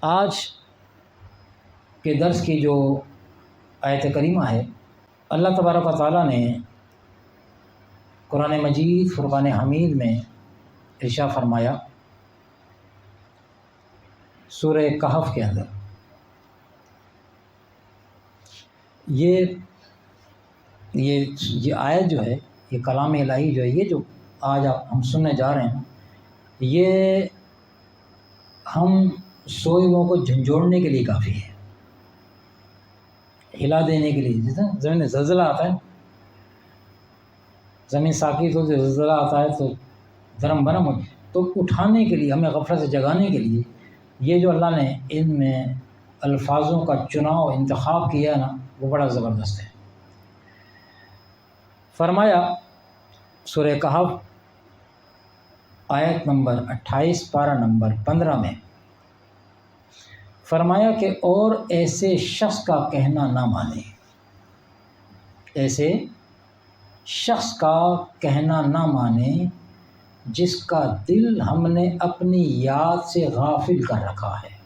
آج کے درس کی جو آیت کریمہ ہے، اللہ تبارک و تعالیٰ نے قرآن مجید فرقان حمید میں ارشاد فرمایا سورہ کہف کے اندر، یہ آیت جو ہے، یہ کلام الہی جو ہے، یہ جو آج ہم سننے جا رہے ہیں، یہ ہم سوئے ہوئوں کو جھنجھوڑنے کے لیے کافی ہے، ہلا دینے کے لیے۔ جیسے زمین میں زلزلہ آتا ہے، زمین ساکت ہو، زلزلہ آتا ہے تو درم برم ہو، تو اٹھانے کے لیے، ہمیں غفلت سے جگانے کے لیے یہ جو اللہ نے ان میں الفاظوں کا چناؤ انتخاب کیا ہے نا، وہ بڑا زبردست ہے۔ فرمایا سورہ کہف آیت نمبر 28 پارہ نمبر 15 میں فرمایا کہ اور ایسے شخص کا کہنا نہ مانے، ایسے شخص کا کہنا نہ مانے جس کا دل ہم نے اپنی یاد سے غافل کر رکھا ہے،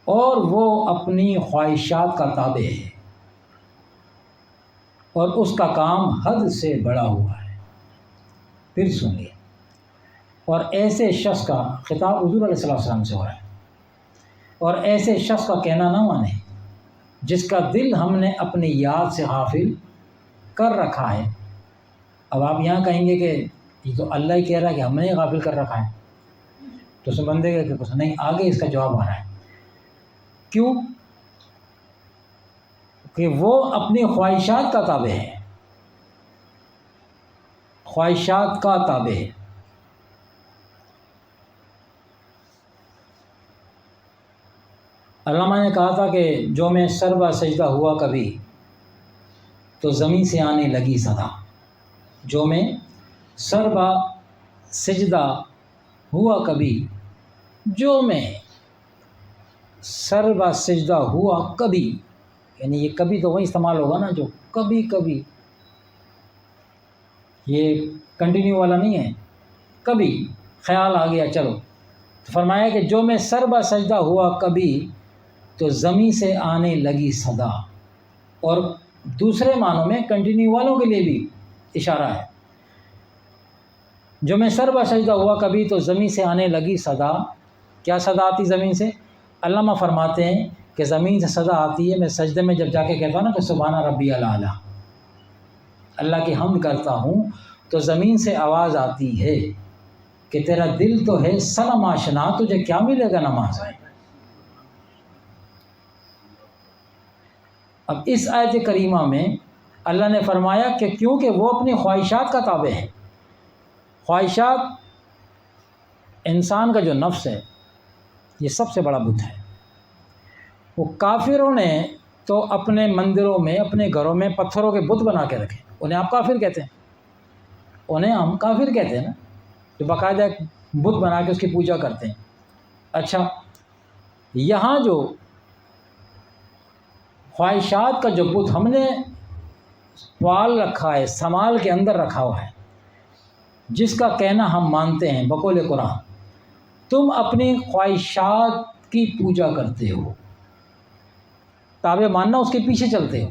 اور وہ اپنی خواہشات کا تابع ہے، اور اس کا کام حد سے بڑا ہوا ہے۔ پھر سنیے، اور ایسے شخص کا خطاب حضور علیہ السلام سے ہو رہا ہے، اور ایسے شخص کا کہنا نہ مانے جس کا دل ہم نے اپنی یاد سے غافل کر رکھا ہے۔ اب آپ یہاں کہیں گے کہ یہ تو اللہ ہی کہہ رہا ہے کہ ہم نے غافل کر رکھا ہے، تو اس بندے کہ نہیں، آگے اس کا جواب آ رہا ہے۔ کیوں؟ کہ وہ اپنی خواہشات کا تابع ہے، خواہشات کا تابع ہے۔ علامہ نے کہا تھا کہ جو میں سر با سجدہ ہوا کبھی تو زمین سے آنے لگی صدا، جو میں سر با سجدہ ہوا کبھی، جو میں سر با سجدہ ہوا کبھی، یعنی یہ کبھی تو وہی استعمال ہوگا نا جو کبھی کبھی، یہ کنٹینیو والا نہیں ہے، کبھی خیال آ گیا چلو، تو فرمایا کہ جو میں سر با سجدہ ہوا کبھی تو زمین سے آنے لگی صدا، اور دوسرے معنوں میں کنٹینیو والوں کے لیے بھی اشارہ ہے۔ جو میں سر با سجدہ ہوا کبھی تو زمین سے آنے لگی صدا، کیا صدا آتی زمین سے؟ علامہ فرماتے ہیں کہ زمین سے صدا آتی ہے، میں سجدے میں جب جا کے کہتا ہوں نا کہ سبحان ربی الاعلیٰ، اللہ کی حمد کرتا ہوں، تو زمین سے آواز آتی ہے کہ تیرا دل تو ہے صنم آشنا، تجھے کیا ملے گا نماز میں۔ اب اس آیت کریمہ میں اللہ نے فرمایا کہ کیونکہ وہ اپنی خواہشات کا تابع ہے۔ خواہشات، انسان کا جو نفس ہے، یہ سب سے بڑا بت ہے۔ وہ کافروں نے تو اپنے مندروں میں، اپنے گھروں میں پتھروں کے بت بنا کے رکھے، انہیں آپ کافر کہتے ہیں، انہیں ہم کافر کہتے ہیں نا، جو باقاعدہ ایک بت بنا کے اس کی پوجا کرتے ہیں۔ اچھا، یہاں جو خواہشات کا جو بت ہم نے پال رکھا ہے، سنبھال کے اندر رکھا ہوا ہے، جس کا کہنا ہم مانتے ہیں بقول قرآن، تم اپنی خواہشات کی پوجا کرتے ہو، تابع ماننا، اس کے پیچھے چلتے ہو،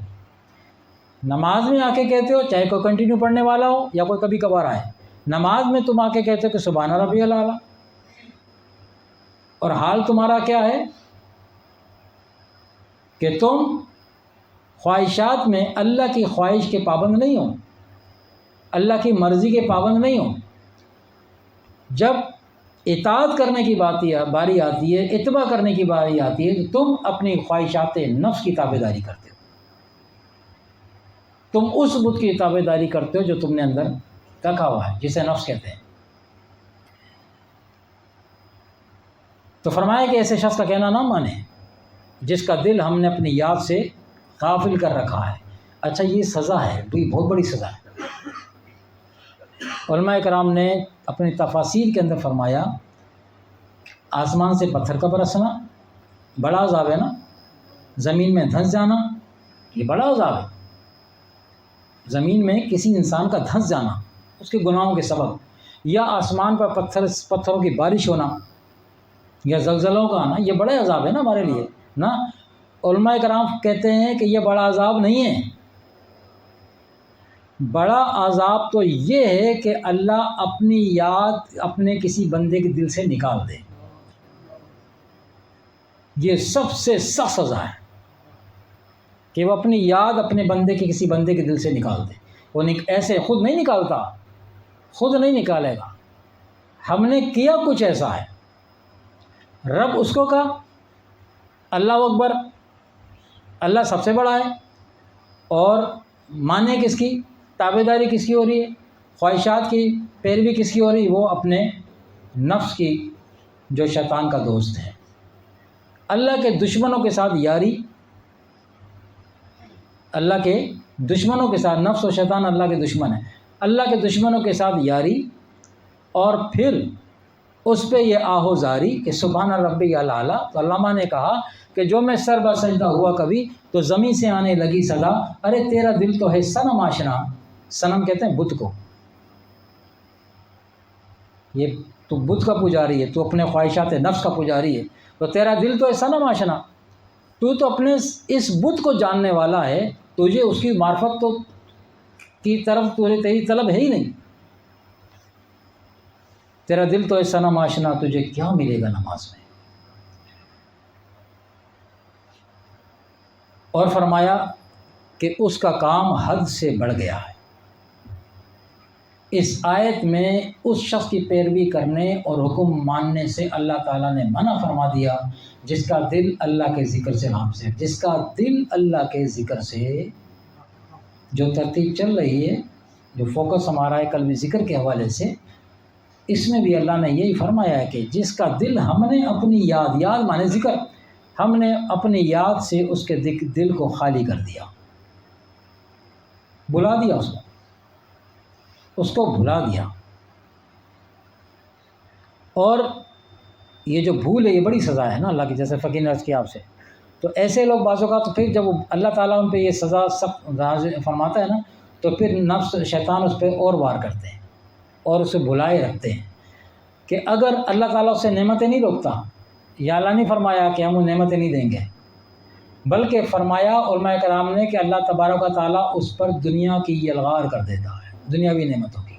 نماز میں آ کے کہتے ہو، چاہے کوئی کنٹینیو پڑھنے والا ہو یا کوئی کبھی کبھار آئے، نماز میں تم آ کے کہتے ہو کہ سبحان ربی الاعلیٰ، اور حال تمہارا کیا ہے کہ تم خواہشات میں اللہ کی خواہش کے پابند نہیں ہو، اللہ کی مرضی کے پابند نہیں ہو۔ جب اطاعت کرنے کی باری آتی ہے، اتباع کرنے کی باری آتی ہے، تو تم اپنی خواہشات نفس کی تابع داری کرتے ہو، تم اس بت کی تابع داری کرتے ہو جو تم نے اندر رکھا ہوا ہے، جسے نفس کہتے ہیں۔ تو فرمایا کہ ایسے شخص کا کہنا نہ مانے جس کا دل ہم نے اپنی یاد سے غافل کر رکھا ہے۔ اچھا، یہ سزا ہے، یہ بہت بڑی سزا ہے۔ علماء کرام نے اپنی تفاسیر کے اندر فرمایا، آسمان سے پتھر کا برسنا بڑا عذاب ہے نا، زمین میں دھنس جانا یہ بڑا عذاب ہے، زمین میں کسی انسان کا دھنس جانا اس کے گناہوں کے سبب، یا آسمان پر پتھروں کی بارش ہونا یا زلزلوں کا آنا، یہ بڑے عذاب ہے نا ہمارے لیے نا۔ علماء کرام کہتے ہیں کہ یہ بڑا عذاب نہیں ہے، بڑا عذاب تو یہ ہے کہ اللہ اپنی یاد اپنے کسی بندے کے دل سے نکال دے، یہ سب سے سخت سزا ہے کہ وہ اپنی یاد اپنے بندے کے کسی بندے کے دل سے نکال دے۔ وہ ایسے خود نہیں نکالتا، خود نہیں نکالے گا، ہم نے کیا کچھ ایسا ہے۔ رب اس کو کہا اللہ اکبر، اللہ سب سے بڑا ہے، اور مانے کس کی، تابعداری کس کی ہو رہی ہے، خواہشات کی پیروی کس کی ہو رہی ہے، وہ اپنے نفس کی جو شیطان کا دوست ہے۔ اللہ کے دشمنوں کے ساتھ یاری، اللہ کے دشمنوں کے ساتھ، نفس و شیطان اللہ کے دشمن ہیں، اللہ کے دشمنوں کے ساتھ یاری، اور پھر اس پہ یہ آہوزاری کہ سبحان ربی الاعلیٰ۔ تو علامہ نے کہا کہ جو میں سر بہ سجدہ ہوا کبھی تو زمین سے آنے لگی صدا، ارے تیرا دل تو ہے صنم آشنا، صنم کہتے ہیں بت کو، یہ تو بت کا پجاری ہے، تو اپنے خواہشات نفس کا پجاری ہے، تو تیرا دل تو ہے صنم آشنا، تو اپنے اس بت کو جاننے والا ہے، تجھے اس کی معرفت تو کی طرف تیری طلب ہے ہی نہیں، تیرا دل تو ہے صنم آشنا، تجھے کیا ملے گا نماز میں۔ اور فرمایا کہ اس کا کام حد سے بڑھ گیا ہے۔ اس آیت میں اس شخص کی پیروی کرنے اور حکم ماننے سے اللہ تعالیٰ نے منع فرما دیا جس کا دل اللہ کے ذکر سے غافل ہے، جس کا دل اللہ کے ذکر سے، جو ترتیب چل رہی ہے، جو فوکس ہمارا ہے قلبی ذکر کے حوالے سے، اس میں بھی اللہ نے یہی فرمایا ہے کہ جس کا دل ہم نے اپنی یاد مانے ذکر، ہم نے اپنی یاد سے اس کے دل کو خالی کر دیا، بلا دیا، اس کو بھلا دیا۔ اور یہ جو بھول ہے یہ بڑی سزا ہے نا اللہ کی، جیسے فقیر نے عرض کیا آپ سے، تو ایسے لوگ بعض اوقات تو پھر جب اللہ تعالیٰ ان پہ یہ سزا سخت فرماتا ہے نا، تو پھر نفس شیطان اس پہ اور وار کرتے ہیں اور اسے بھلائے رکھتے ہیں کہ اگر اللہ تعالیٰ اس سے نعمتیں نہیں روکتا، یا اللہ نے فرمایا کہ ہم وہ نعمتیں نہیں دیں گے، بلکہ فرمایا علماء کرام نے کہ اللہ تبارک و تعالیٰ اس پر دنیا کی یلغار کر دیتا ہے، دنیاوی نعمتوں کی۔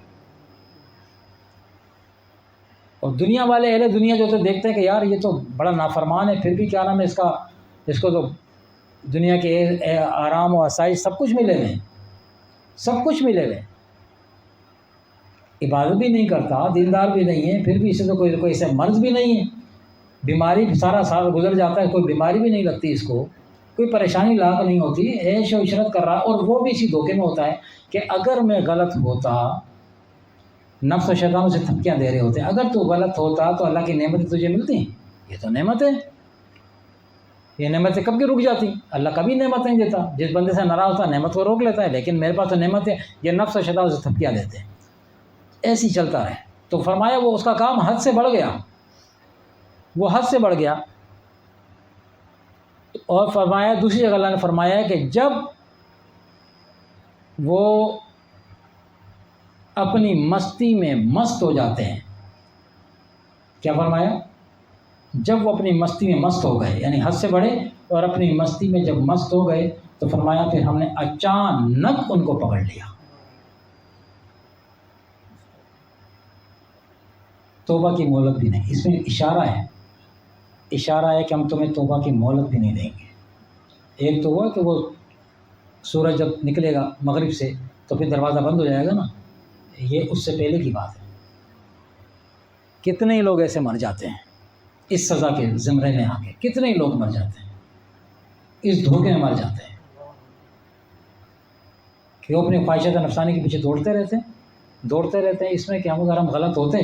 اور دنیا والے اہل دنیا جو تو دیکھتے ہیں کہ یار یہ تو بڑا نافرمان ہے، پھر بھی کیا نام ہے اس کو تو دنیا کے آرام و آسائش سب کچھ ملے ہوئے، سب کچھ ملے ہوئے، عبادت بھی نہیں کرتا، دیندار بھی نہیں ہے، پھر بھی اسے تو کوئی ایسا مرض بھی نہیں ہے، بیماری سارا سال گزر جاتا ہے، کوئی بیماری بھی نہیں لگتی، اس کو کوئی پریشانی لاحق نہیں ہوتی، عیش و عشرت کر رہا ہے، اور وہ بھی اسی دھوکے میں ہوتا ہے کہ اگر میں غلط ہوتا، نفس و شیطان سے تھپکیاں دے رہے ہوتے ہیں، اگر تو غلط ہوتا تو اللہ کی نعمتیں تجھے ملتی، یہ تو نعمت ہے، یہ نعمتیں کب کی رک جاتی، اللہ کبھی نعمت نہیں دیتا، جس بندے سے ناراض ہوتا ہے نعمت کو روک لیتا ہے، لیکن میرے پاس تو نعمت ہے، یہ نفس و شیطان سے تھپکیاں دیتے ہیں، ایسی چلتا ہے۔ تو فرمایا وہ اس کا کام حد سے بڑھ گیا، وہ حد سے بڑھ گیا۔ اور فرمایا دوسری جگہ اللہ نے فرمایا کہ جب وہ اپنی مستی میں مست ہو جاتے ہیں، کیا فرمایا؟ جب وہ اپنی مستی میں مست ہو گئے، یعنی حد سے بڑھے اور اپنی مستی میں جب مست ہو گئے، تو فرمایا پھر ہم نے اچانک ان کو پکڑ لیا۔ توبہ کی مہلت بھی نہیں، اس میں اشارہ ہے کہ ہم تمہیں توبہ کی مہلت بھی نہیں دیں گے۔ ایک تو ہوا کہ وہ سورج جب نکلے گا مغرب سے تو پھر دروازہ بند ہو جائے گا نا، یہ اس سے پہلے کی بات ہے۔ کتنے ہی لوگ ایسے مر جاتے ہیں اس سزا کے زمرے میں آ کے، کتنے ہی لوگ مر جاتے ہیں، اس دھوکے میں مر جاتے ہیں کہ وہ اپنی خواہشات نفسانی کے پیچھے دوڑتے رہتے ہیں، اس میں کہ اگر ہم غلط ہوتے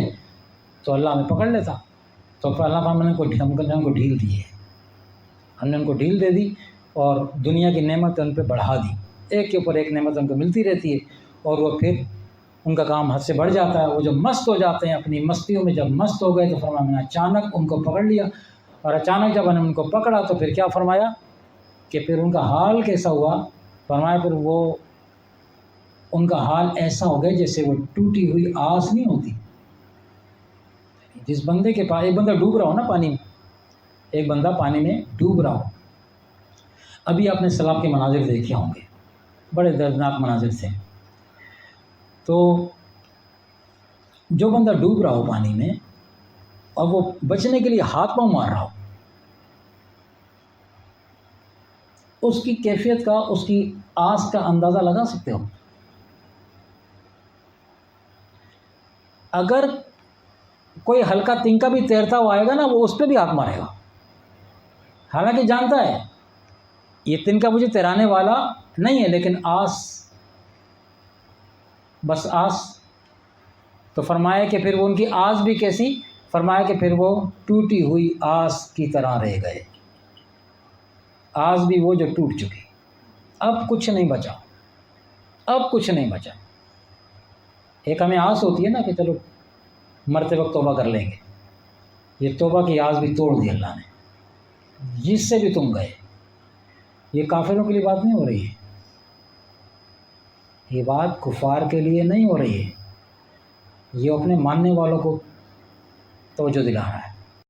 تو اللہ ہمیں پکڑ لیتا، تو پھر اللہ تعالیٰ نے ان کو ڈھیل دی ہے، ہم نے ان کو ڈھیل دے دی اور دنیا کی نعمت ان پہ بڑھا دی، ایک کے اوپر ایک نعمت ان کو ملتی رہتی ہے، اور وہ پھر ان کا کام حد سے بڑھ جاتا ہے۔ وہ جب مست ہو جاتے ہیں، اپنی مستیوں میں جب مست ہو گئے، تو فرمایا میں نے اچانک ان کو پکڑ لیا، اور اچانک جب ہم نے ان کو پکڑا تو پھر کیا فرمایا کہ پھر ان کا حال کیسا ہوا؟ فرمایا پھر ان کا حال ایسا ہو گیا جیسے وہ ٹوٹی ہوئی آس نہیں ہوتی، جس بندے کے پاس، ایک بندہ ڈوب رہا ہو نا پانی میں، ایک بندہ پانی میں ڈوب رہا ہو. ابھی آپ نے سیلاب کے مناظر دیکھے ہوں گے، بڑے دردناک مناظر تھے. تو جو بندہ ڈوب رہا ہو پانی میں اور وہ بچنے کے لیے ہاتھ پاؤں مار رہا ہو، اس کی کیفیت کا، اس کی آس کا اندازہ لگا سکتے ہو؟ اگر کوئی ہلکا تنکا بھی تیرتا ہوا آئے گا نا، وہ اس پہ بھی ہاتھ مارے گا، حالانکہ جانتا ہے یہ تنکا مجھے تیرانے والا نہیں ہے، لیکن آس، بس آس. تو فرمایا کہ پھر وہ ان کی آس بھی کیسی؟ فرمایا کہ پھر وہ ٹوٹی ہوئی آس کی طرح رہ گئے. آس بھی وہ جو ٹوٹ چکی، اب کچھ نہیں بچا، اب کچھ نہیں بچا. ایک ہمیں آس ہوتی ہے نا کہ چلو مرتے وقت توبہ کر لیں گے، یہ توبہ کی آس بھی توڑ دی اللہ نے. جس سے بھی تم گئے، یہ کافروں کے لیے بات نہیں ہو رہی ہے، یہ بات کفار کے لیے نہیں ہو رہی ہے، یہ اپنے ماننے والوں کو توجہ دلا رہا ہے.